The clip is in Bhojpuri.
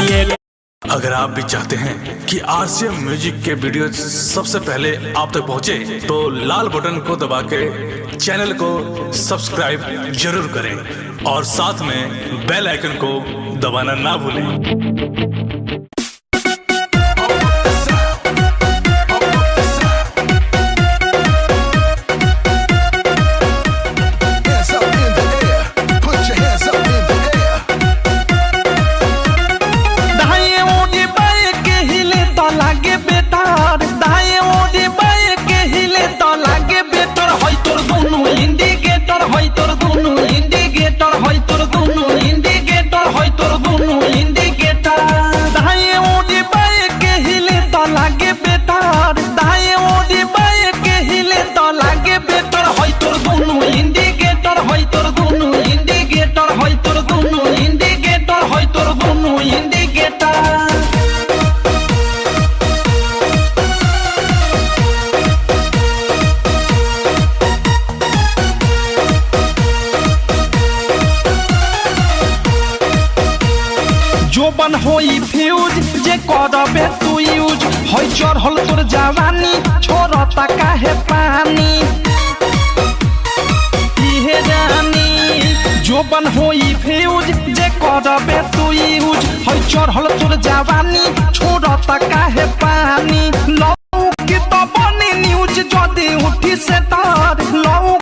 अगर आप भी चाहते हैं कि आरसीएम म्यूजिक के वीडियो सबसे पहले आप तक पहुंचे, तो लाल बटन को दबा के चैनल को सब्सक्राइब जरूर करें और साथ में बेल आइकन को दबाना ना भूलें। जोबन होई फ्यूज जे करबे तू यूज होई चढ़ल तोर जवानी छोड़ता काहे पानी इहे जानी। जोबन होई फ्यूज जे करबे तू यूज होई चढ़ल तोर जवानी छोड़ता काहे पानी। लौ की तो बनी न्यूज जदी उठी से तार लौ